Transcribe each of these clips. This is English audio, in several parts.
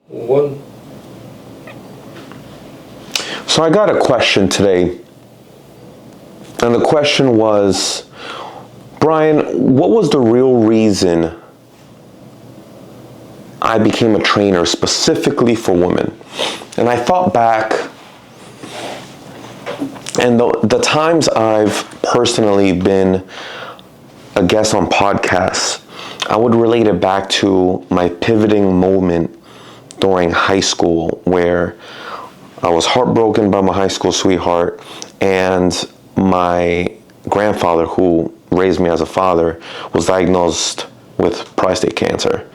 One. So I got a question today, and the question was, Brian, what was the real reason I became a trainer specifically for women? And I thought back, and the times I've personally been a guest on podcasts, I would relate it back to my pivoting moment during high school, where I was heartbroken by my high school sweetheart, and my grandfather, who raised me as a father, was diagnosed with prostate cancer.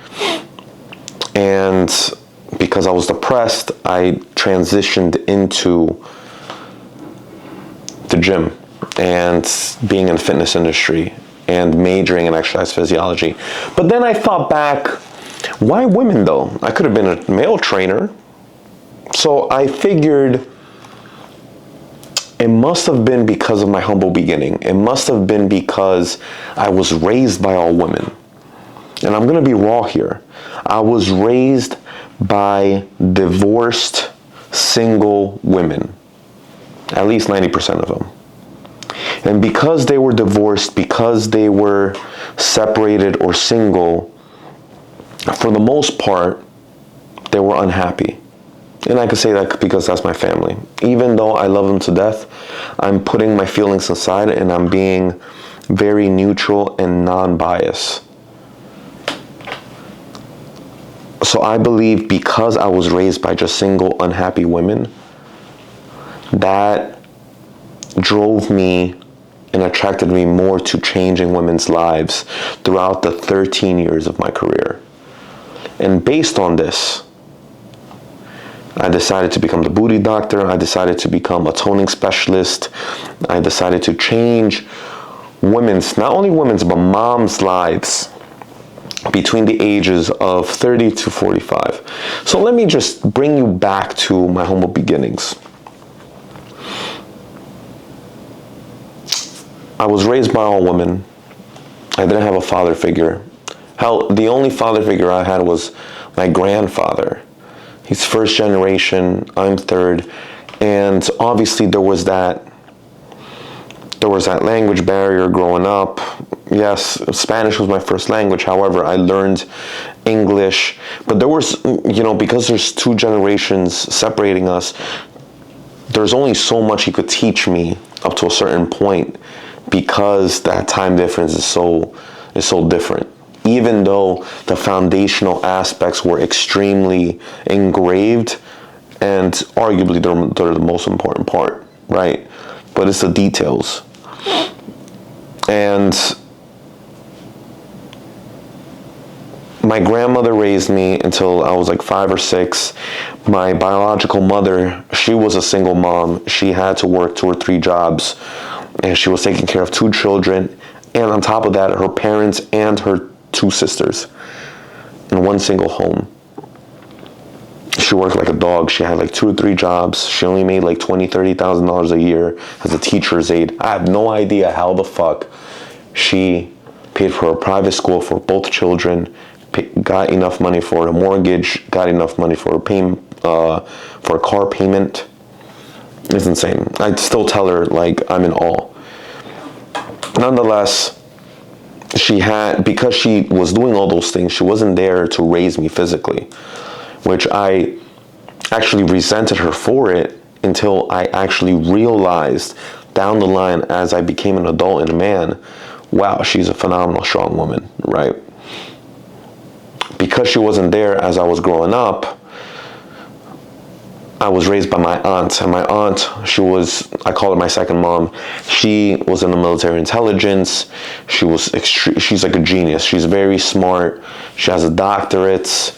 And because I was depressed, I transitioned into the gym and being in the fitness industry and majoring in exercise physiology. But then I thought back, why women though? I could have been a male trainer. So I figured it must have been because of my humble beginning. It must have been because I was raised by all women. And I'm gonna be raw here. I was raised by divorced, single women. At least 90% of them. And because they were divorced, because they were separated or single, for the most part, they were unhappy. And I could say that because that's my family. Even though I love them to death, I'm putting my feelings aside and I'm being very neutral and non-biased. So I believe because I was raised by just single, unhappy women, that drove me and attracted me more to changing women's lives throughout the 13 years of my career. And based on this, I decided to become the booty doctor. I decided to become a toning specialist. I decided to change women's, not only women's, but moms' lives between the ages of 30 to 45. So let me just bring you back to my humble beginnings. I was raised by all women. I didn't have a father figure. Hell, the only father figure I had was my grandfather. He's first generation, I'm third. And obviously there was that language barrier growing up. Yes, Spanish was my first language. However, I learned English. But there was, because there's two generations separating us, there's only so much he could teach me up to a certain point, because that time difference is so different. Even though the foundational aspects were extremely engraved, and arguably they're the most important part, right? But it's the details. And my grandmother raised me until I was like 5 or 6. My biological mother, she was a single mom. She had to work 2 or 3 jobs, and she was taking care of 2 children. And on top of that, her parents and her 2 sisters in one single home. She worked like a dog. She had like 2 or 3 jobs. She only made like $20,000-$30,000 a year as a teacher's aide. I have no idea how the fuck she paid for a private school for both children, got enough money for a mortgage, got enough money for a car payment. It's insane. I'd still tell her, like, I'm in awe. Nonetheless, because she was doing all those things, she wasn't there to raise me physically, which I actually resented her for it until I actually realized down the line, as I became an adult and a man, wow, she's a phenomenal, strong woman, right? Because she wasn't there as I was growing up, I was raised by my aunt, and my aunt, I call her my second mom. She was in the military intelligence. She's like a genius. She's very smart. She has a doctorate,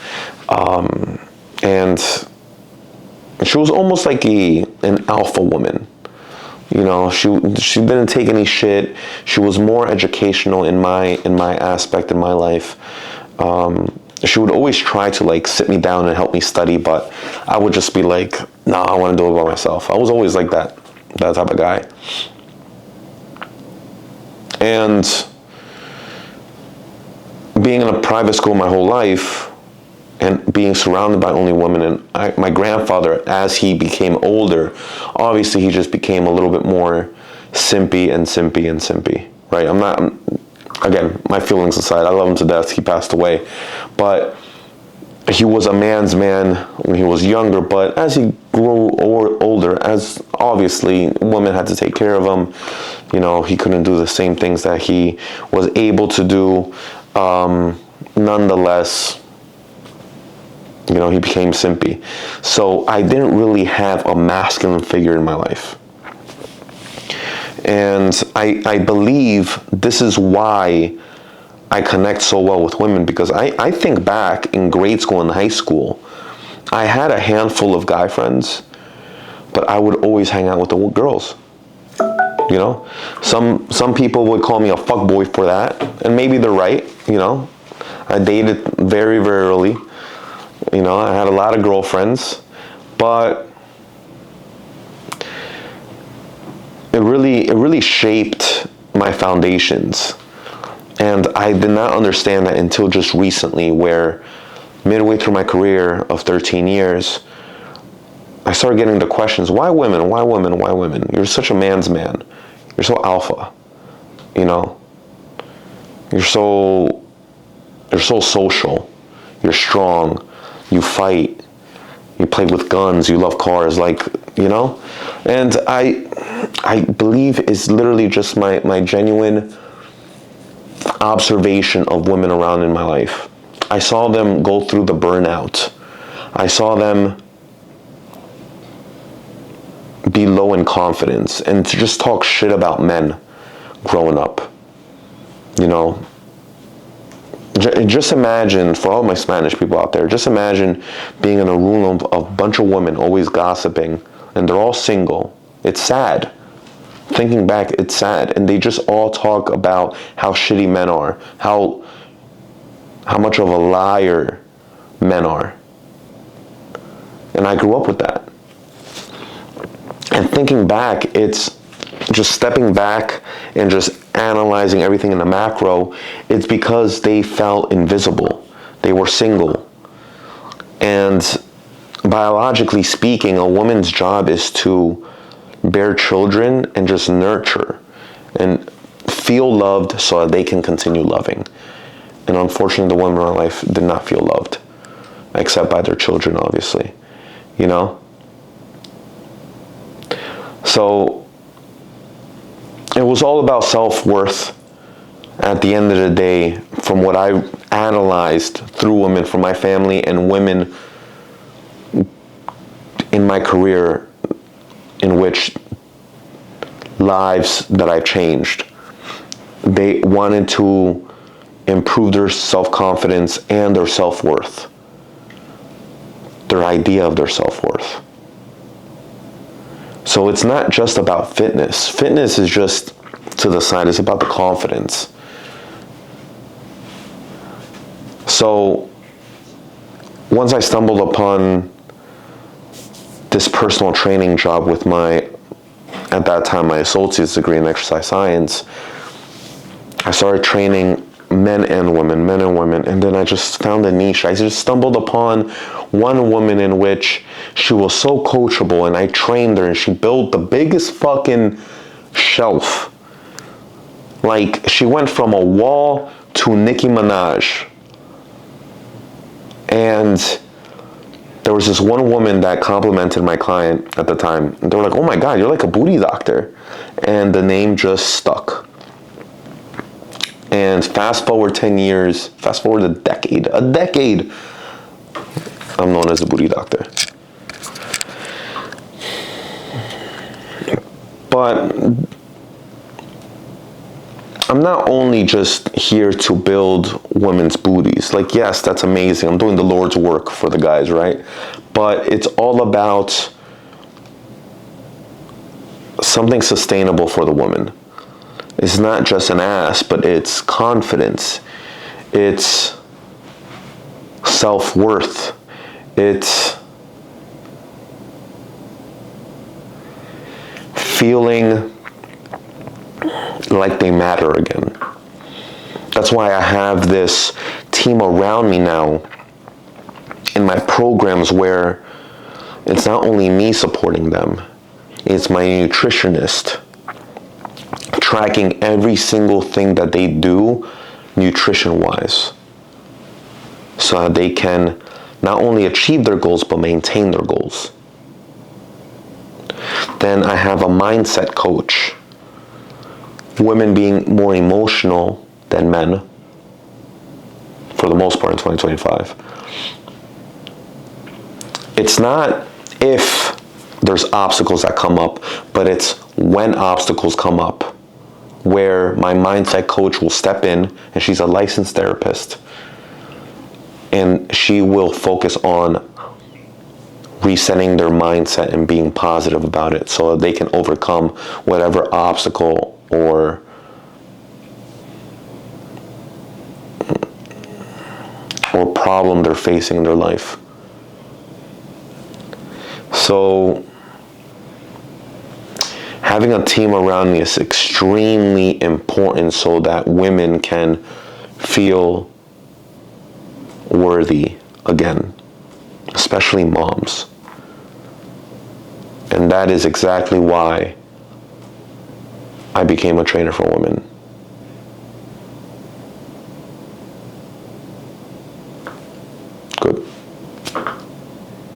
and she was almost like an alpha woman. She didn't take any shit. She was more educational in my aspect in my life. She would always try to like sit me down and help me study, but I would just be like, nah, I want to do it by myself. I was always like that type of guy. And being in a private school my whole life, and being surrounded by only women. And my grandfather, as he became older, obviously he just became a little bit more simpy and simpy and simpy, right? Again, my feelings aside, I love him to death. He passed away. But he was a man's man when he was younger, but as he grew older, as obviously women had to take care of him, he couldn't do the same things that he was able to do. Nonetheless, he became simpy. So I didn't really have a masculine figure in my life. And I believe this is why I connect so well with women, because I think back in grade school and high school, I had a handful of guy friends, but I would always hang out with the girls. Some people would call me a fuckboy for that, and maybe they're right. I dated very, very early. I had a lot of girlfriends, but it really shaped my foundations. And I did not understand that until just recently, where midway through my career of 13 years, I started getting the questions, why women? Why women? Why women? You're such a man's man. You're so alpha. You're so social. You're strong. You fight. You play with guns. You love cars. And I believe it's literally just my genuine observation of women around in my life. I saw them go through the burnout. I saw them be low in confidence and to just talk shit about men growing up. Just imagine, for all my Spanish people out there, just imagine being in a room of a bunch of women always gossiping, and they're all single. It's sad. Thinking back, it's sad. And they just all talk about how shitty men are, how much of a liar men are. And I grew up with that. And thinking back, it's just stepping back and just analyzing everything in the macro. It's because they felt invisible. They were single. And biologically speaking, a woman's job is to bear children and just nurture and feel loved so that they can continue loving. And unfortunately, the women in my life did not feel loved, except by their children, obviously. So it was all about self-worth at the end of the day, from what I analyzed through women from my family and women in my career, in which lives that I've changed. They wanted to improve their self-confidence and their self-worth, their idea of their self-worth. So it's not just about fitness. Fitness is just to the side. It's about the confidence. So once I stumbled upon this personal training job with at that time, my associate's degree in exercise science, I started training men and women, and then I just found a niche. I just stumbled upon one woman in which she was so coachable, and I trained her, and she built the biggest fucking shelf. Like, she went from a wall to Nicki Minaj. And there was this one woman that complimented my client at the time. They were like, oh my God, you're like a booty doctor. And the name just stuck. And fast forward 10 years, fast forward a decade, I'm known as a booty doctor. But I'm not only just here to build women's booties. Like, yes, that's amazing. I'm doing the Lord's work for the guys, right? But it's all about something sustainable for the woman. It's not just an ass, but it's confidence. It's self-worth. It's feeling like they matter again. That's why I have this team around me now in my programs where it's not only me supporting them, it's my nutritionist tracking every single thing that they do nutrition-wise, so that they can not only achieve their goals, but maintain their goals. Then I have a mindset coach. Women being more emotional than men, for the most part in 2025. It's not if there's obstacles that come up, but it's when obstacles come up, where my mindset coach will step in, and she's a licensed therapist, and she will focus on resetting their mindset and being positive about it so that they can overcome whatever obstacle or problem they're facing in their life. So having a team around me is extremely important so that women can feel worthy again, especially moms. And that is exactly why I became a trainer for women.